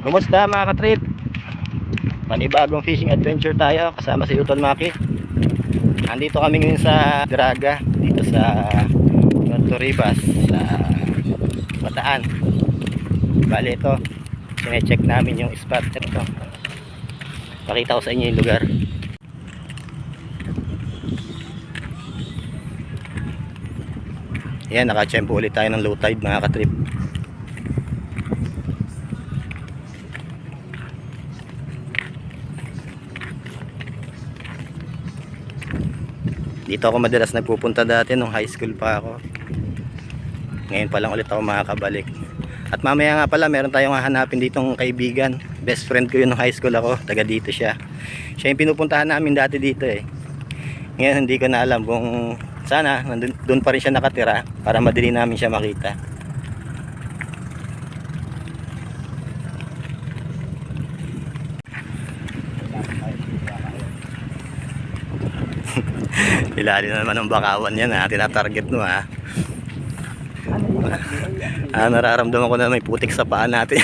Kumusta mga katrip? Panibagong fishing adventure tayo kasama si Utol Maki. Andito kami ngayon sa Draga, dito sa Puerto Ribas, sa Bataan. Bali ito, sine-check namin yung spot. Ito, pakita ko sa inyo yung lugar. Yan, nakachempo ulit tayo ng low tide mga katrip. Dito ako madalas nagpupunta dati nung high school pa ako. Ngayon pa lang ulit ako makakabalik. At mamaya nga pala meron tayong hahanapin ditong kaibigan. Best friend ko yun nung high school ako. Taga dito siya. Siya yung pinupuntahan namin dati dito eh. Ngayon hindi ko na alam kung sana doon pa rin siya nakatira para madali namin siya makita. Ilalim na naman ng bakawan yan ha. Tinatarget mo ha. Nararamdaman ko na may putik sa paa natin.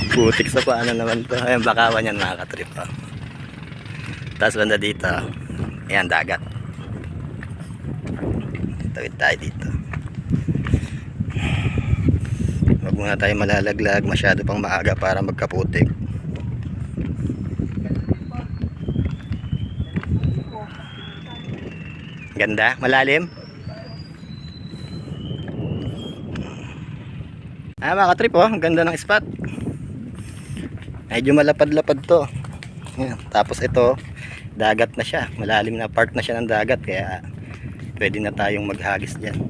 Putik sa paa na naman to. Ayan, bakawan yan mga katrip ha. Tapos banda dito, ayan dagat. Tawid tayo dito. Huwag muna tayo malalaglag, masyado pang maaga para magkaputik. Ganda, malalim. Mga katrip oh, ang ganda ng spot. Medyo malapad-lapad to. Ayan, tapos ito, dagat na siya, malalim na part na siya ng dagat, kaya pwede na tayong maghagis dyan.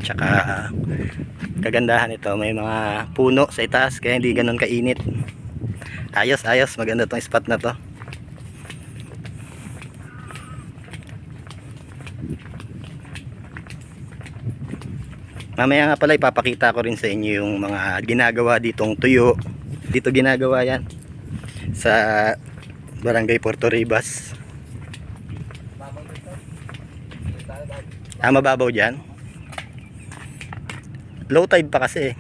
Tsaka kagandahan ito, may mga puno sa itaas kaya hindi ganun kainit. Ayos, maganda tong spot na to. Mamaya nga pala ipapakita ko rin sa inyo yung mga ginagawa ditong tuyo. Dito ginagawa yan sa Barangay Puerto Ribas. Mababaw dyan. Low tide pa kasi.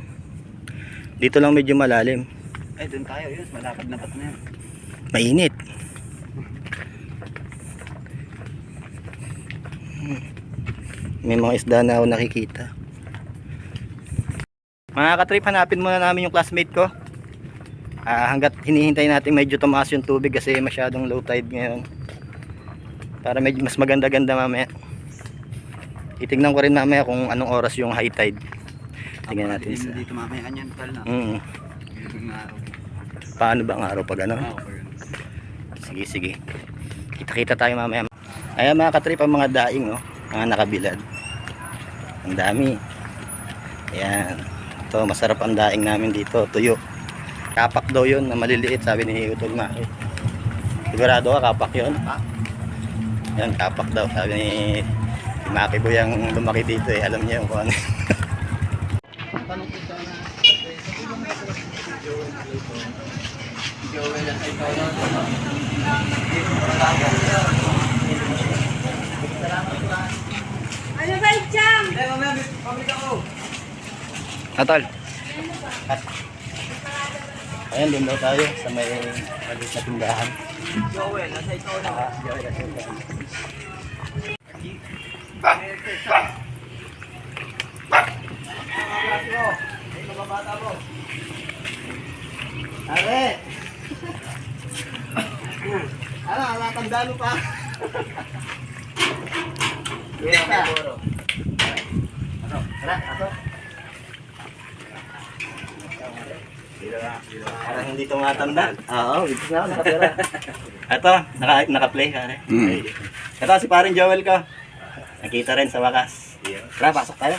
Dito lang medyo malalim. Ay, doon tayo, yun. Malapad-lapad na yan. Mainit. May mga isda na ako nakikita. Mga katrip, hanapin muna namin yung classmate ko. Hanggat hinihintay natin medyo tumaas yung tubig kasi masyadong low tide ngayon. Para medyo mas maganda-ganda mamaya. Itignan ko rin mamaya kung anong oras yung high tide. Tingnan natin sa... Dito mamaya yan, tal na. Paano ba ang araw pag ano? Sige. Kita-kita tayo mamaya. Ayan mga katrip, ang mga daing oh, mga nakabilad. Ang dami. Ayan. Ito, masarap ang daing namin dito. Tuyo. Kapak daw yun na maliliit, sabi ni Utol Maki. Sigurado ka, kapak yun? Yan, kapak daw. Sabi ni Maki po yung lumaki dito eh. Alam niya yung kung ano. Ano ba Cham? Atol. Ayan, doon daw tayo sa may maliit na tindahan. Joel, nasa ikaw na. Are! Ano, tandalo pa? Ano? Parang hindi tumatanda. Oo, ito na, nakatira. Ito, naka-play. Ito si paring Joel ko. Nakita rin sa wakas. Tara, pasok tayo.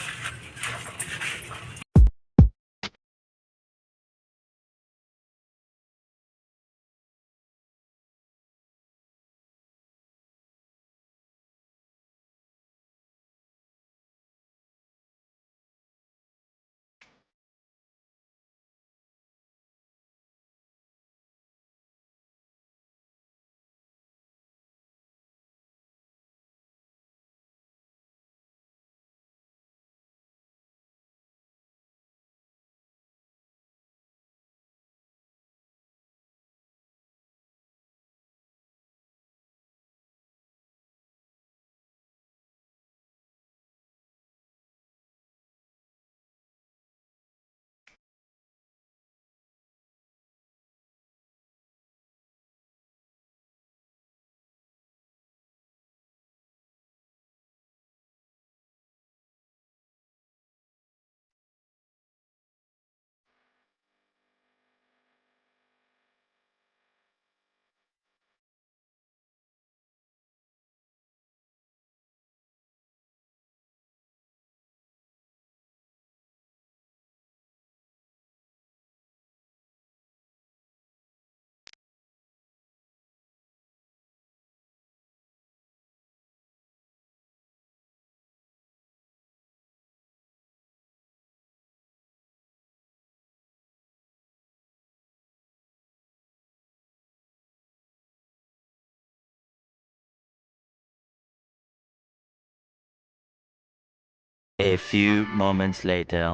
A few moments later.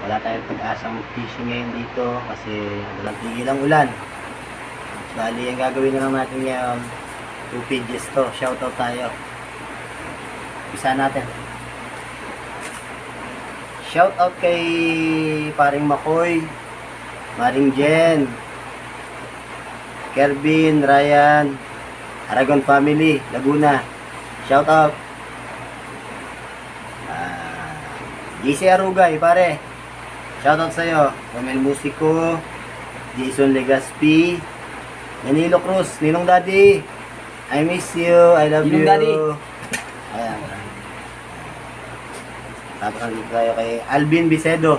Wala tayong pag-asang fishing ngayon dito kasi walang tigil ang ulan. Bali, ang gagawin na lang natin ngayon, 2 pages to. Shoutout tayo. Isa natin. Shoutout kay paring Makoy, Maring Jen, Kervin, Ryan, Aragon Family, Laguna. Shoutout. JC Arugay, pare. Shoutout sa'yo. Romel Musico, Jason Legaspi, Danilo Cruz, Ninong Daddy. I miss you, I love Ninong you. Daddy. Ayan. Tapos nandito tayo kay Alvin Bicedo.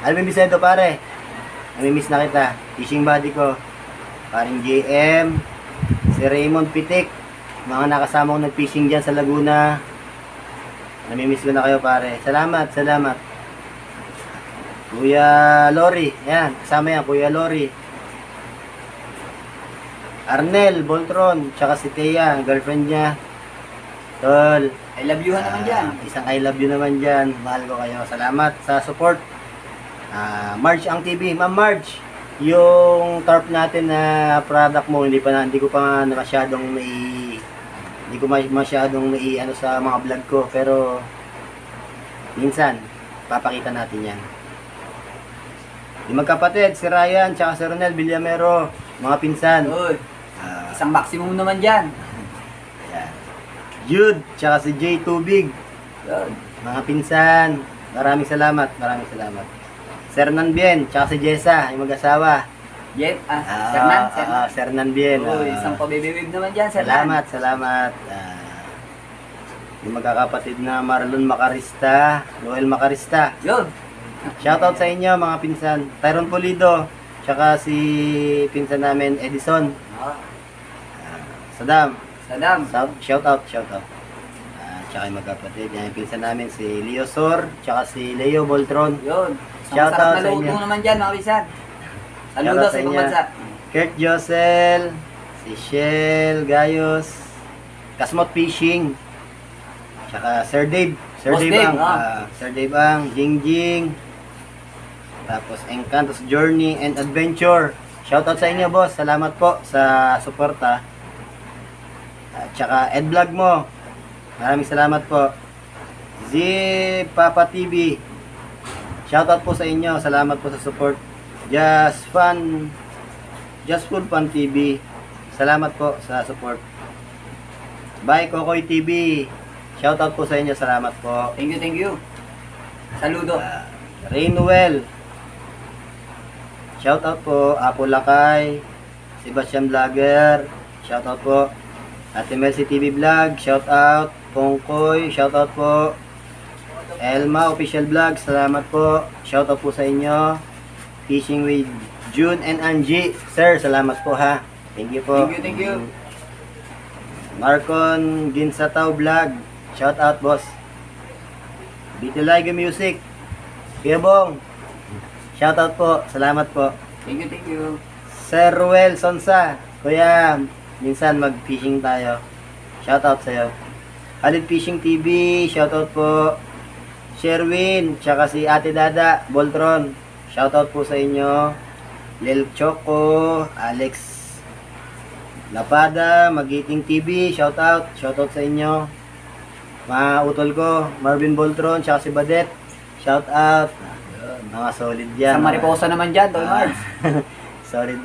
Alvin Bicedo, pare. Namimiss na kita. Fishing buddy ko. Paring JM, si Raymond Pitik, mga nakasama kong nag-fishing dyan sa Laguna. Namimiss ko na kayo, pare. Salamat, salamat. Kuya Lori, yan, kasama yan, Kuya Lori. Arnel Boltron, tsaka si Thea, ang girlfriend niya. Tol, I love you naman dyan. isang I love you naman dyan. Mahal ko kayo. Salamat sa support. Marge ang TV. Ma'am Marge, yung tarp natin na product mo, hindi ko pa masyadong ano sa mga vlog ko, pero minsan papakita natin yan. Yung magkapatid, si Ryan tsaka si Ronel Villamero, mga pinsan. Uy, isang maximum naman dyan. Yan. Jude tsaka si Jay Tubig, Yun. mga pinsan. Maraming salamat, maraming salamat. Sir Nanbien tsaka si Jessa, yung mag-asawa. Jeff, Sernan. Sir Nanbien. Uy, isang pabibiwig naman dyan, Sernan. Salamat, salamat. Yung magkakapatid na Marlon Macarista, Noel Macarista. Yun. Shoutout sa inyo mga pinsan. Tyron Pulido, tsaka si pinsan namin Edison. Saddam. Shoutout. Tsaka yung magkapatid. Yan yung pinsan namin si Leo Sor, tsaka si Leo Boltron. Yun. Isang Shoutout masarap na sa luto inyo. naman dyan, mga pisan. Saludo Shoutout sa sa ibang inyo. bansa. Kurt Josel, si Shell Gayos, Kasmot Fishing, tsaka Sir Dave. Boss Dave, Sir Dave Ang, Jingjing, tapos Encantos Journey and Adventure. Shoutout sa inyo, boss. Salamat po sa suporta. At tsaka Ed Vlog mo. Maraming salamat po. Z Papa TV. Shoutout po sa inyo. Salamat po sa support. Just Full Fun TV. Salamat po sa support. Bye Kokoy TV. Shoutout po sa inyo. Salamat po. Thank you. Saludo. Rainwell. Shoutout po. Apo Lakay. Sebastian Vlogger. Shoutout po. Ate Mercy TV Vlog. Shoutout. Pongkoy. Shoutout po. Elma Official Vlog. Salamat po. Shoutout po sa inyo. Fishing with June and Angie. Sir, salamat po ha. Thank you po. Thank you. Marcon Ginsataw Vlog. Shoutout boss. Vitiligo Music. Kuya Bong. Shoutout po. Salamat po. Thank you. Sir Ruel Sonsa. Kuya, minsan mag-fishing tayo. Shoutout sa'yo. Halid Fishing TV. Shoutout po. Sherwin. Tsaka si Ate Dada Boltron. Shoutout po sa inyo. Lil Choco. Alex Lapada. Magiting TV. Shoutout. Shoutout sa inyo. Mga utol ko. Marvin Boltron. Tsaka si Badet. Shoutout. Mga solid yan. Sa Mariposa naman dyan, Tol Mars. Solid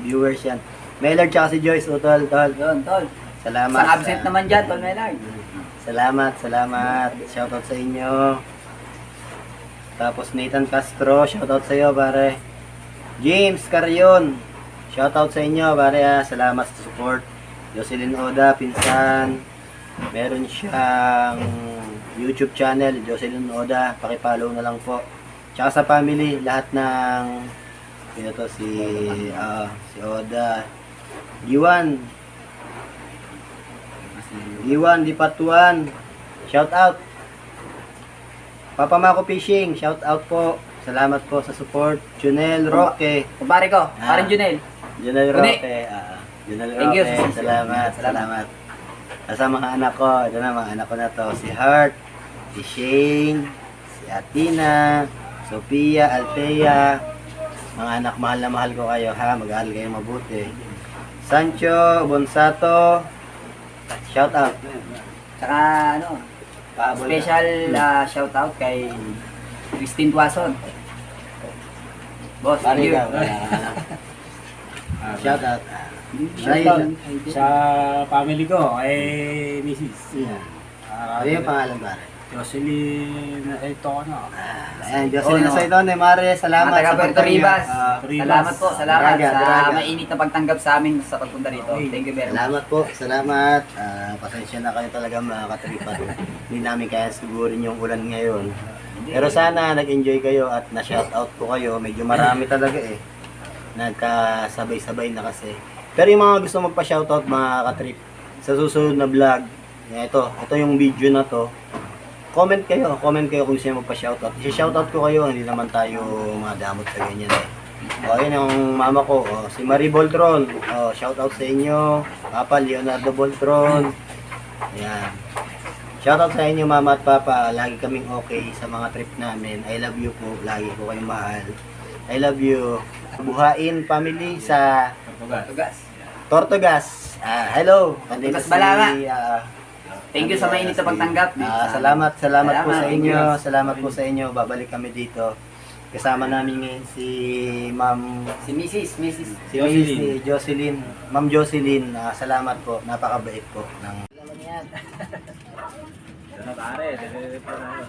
viewers yan. Maylard tsaka si Joyce Utol. Tol. Yun, Tol. Salamat. Isang absent naman dyan, Tol Maynard. Salamat. Shoutout sa inyo. Tapos Nathan Castro, shoutout sa iyo, pare. James Carion, shoutout sa inyo, pare. Salamat sa support. Jocelyn Oda, pinsan. Meron siyang YouTube channel, Jocelyn Oda. Paki-follow na lang po. Tsaka sa family, lahat ng ito si Oda. Giwan Dipatuan. Shout out. Papa Mako Fishing, shout out po. Salamat po sa support. Junel Roque. Kumpare ko, parang Junel. Junel Uni. Roque. Junel Thank you. Roque. Salamat. Sa mga anak ko. Ito na, mga anak ko na to. Si Heart, si Shane, si Atina, Sophia, Althea, mga anak, mahal na mahal ko kayo ha, mag-aaral kayo mabuti. Sancho, Bonsato, shout out. Saka ano, Paabol na. special shout out kay Christine Tuason. Boss, Pare thank you. ka, shout out. Shoutout sa family ko, kay Mrs. Ano yung pangalan pare? Jocelyn, ito ano. Ayan, Jocelyn na sa ito, Mare, salamat Mga taga Puerto pagtanggap. Ribas. Ribas. Salamat po, salamat Draga, sa Draga. mainit na pagtanggap sa amin sa pagpunta rito. Thank you very much. Salamat po, salamat. Pasensya na kayo talaga mga katripan. Hindi namin kaya sigurin yung ulan ngayon. Pero sana nag-enjoy kayo at na-shoutout ko kayo. Medyo marami talaga eh. Nagkasabay-sabay na kasi. Pero yung mga gusto magpa-shoutout mga katrip, sa susunod na vlog, ito yung video na to. Comment kayo kung gusto nyo magpa-shoutout. I-shoutout ko kayo, hindi naman tayo mga damot sa ganyan eh. O, yun yung mama ko, si Marie Boltron. Shoutout sa inyo. Papa Leonardo Boltron. Ayan. Shoutout sa inyo mama at papa. Lagi kaming okay sa mga trip namin. I love you po. Lagi ko kayong mahal. I love you. Buhain family sa Tugas. Tortugas. Hello. Andito Tortugas Balanga. ah, Thank you sa mainit na pagtanggap. salamat po sa Thank inyo. you. Salamat po sa inyo. Babalik kami dito. Kasama namin ngayon si Ma'am Si Mrs. si Jocelyn. Ma'am Jocelyn, salamat po. Napakabait po ng Ano pare, dito na ako.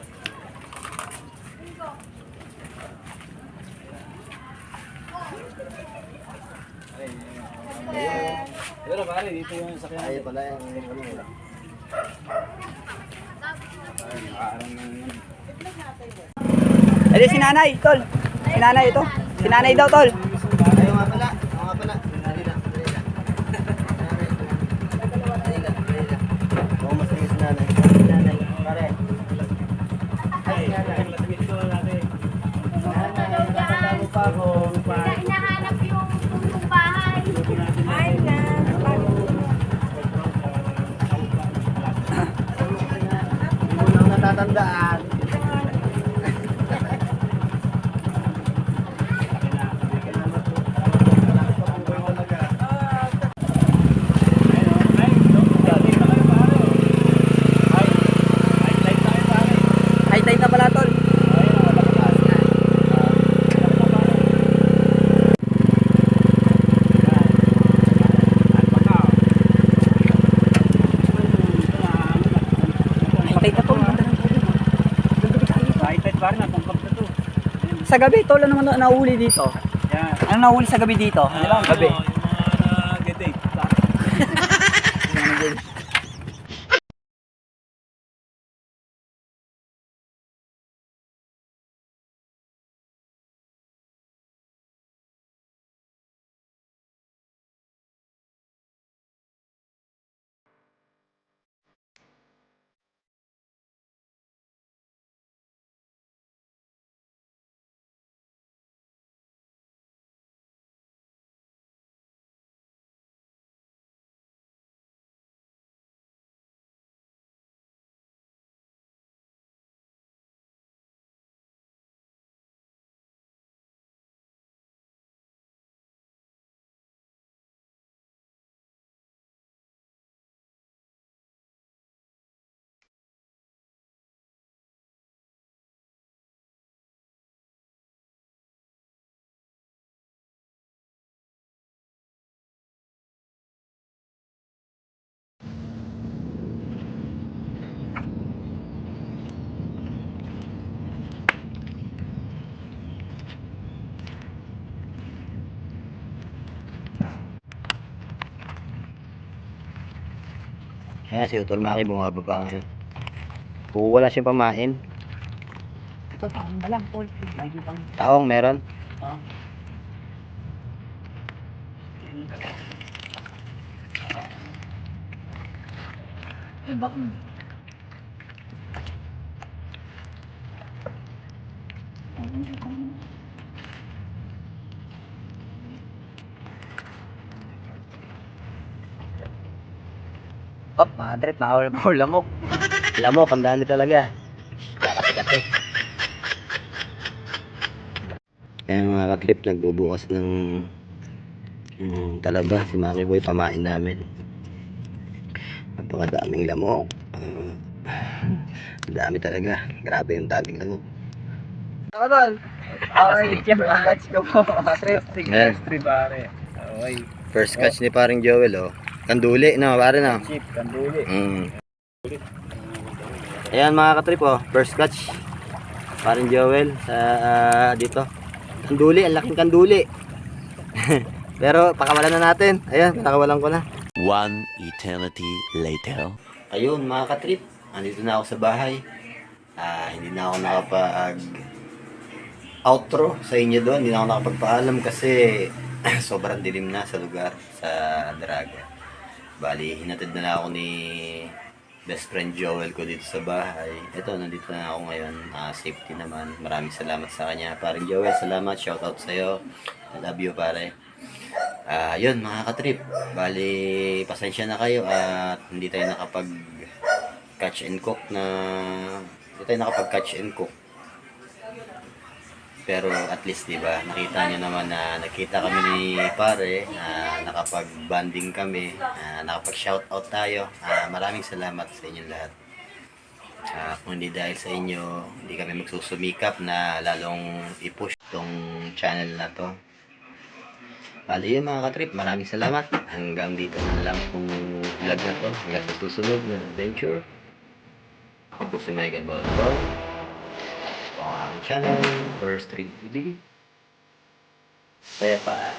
Pero pare, dito yung sakyan. ay pala yung Nakaarang ng Edi si nanay, tol. Si nanay ito. Si nanay daw, tol. Ayaw nga pala. Dali lang. Oo, mas tingin si nanay. Nanay, pare. Ay, nanay. Nakatalo pa ako. Hinahanap yung puntong bahay. Ay, na. Hindi mo lang natatandaan. High tide na pala, tol. High tide na, tol. Kahit pare na, tangkap na to. Sa gabi, tol, ano naman nahuli dito? Yan. Ano nahuli sa gabi dito? Ano lang, gabi. Yung mga nag-date. Ayan, si Utol Maki bumababa ngayon. Kuha lang siyang pamain. Ito, taong na lang, tol. Lagi pang... Taong meron. Madret, lamok. Lamok, ang dami talaga. ate. Kaya mga katrip, nagbubukas ng talaba si Maki Boy, pamain namin. Napakadaming lamok. Dami talaga. Grabe yung daming lamok. Okay, let's go po. Ayan. pare. Okay. First catch ni paring Joel, oh. Kanduli, no, pare, no? Chip, kanduli. Ayan mga katrip, oh. First catch. Paring Joel sa dito. Kanduli, ang laking kanduli. Pero pakawalan na natin. Ayan, pinakawalan ko na. One eternity later. Ayun mga katrip, andito na ako sa bahay. Hindi na ako nakapag outro sa inyo doon. Hindi na ako nakapagpaalam kasi sobrang dilim na sa lugar, sa Daraga. Bali, hinatid na lang ako ni best friend Joel ko dito sa bahay. Ito, nandito na ako ngayon. Safety naman. Maraming salamat sa kanya. Paring Joel, salamat. Shoutout sa'yo. I love you, pare. Yun mga katrip. Bali, pasensya na kayo at hindi tayo nakapag catch and cook pero at least diba nakita nyo naman na nakita kami ni pare, nakapag-banding kami, nakapag shoutout tayo. Maraming salamat sa inyong lahat. Kung hindi dahil sa inyo, hindi kami magsusumikap na lalong i-push tong channel na to. Bali yun mga katrip, maraming salamat. Hanggang dito na lang kung vlog na to. Hanggang sa susunod na adventure. Ako si Megan Balbal. Ang aking channel, First Street TV. Kaya pa.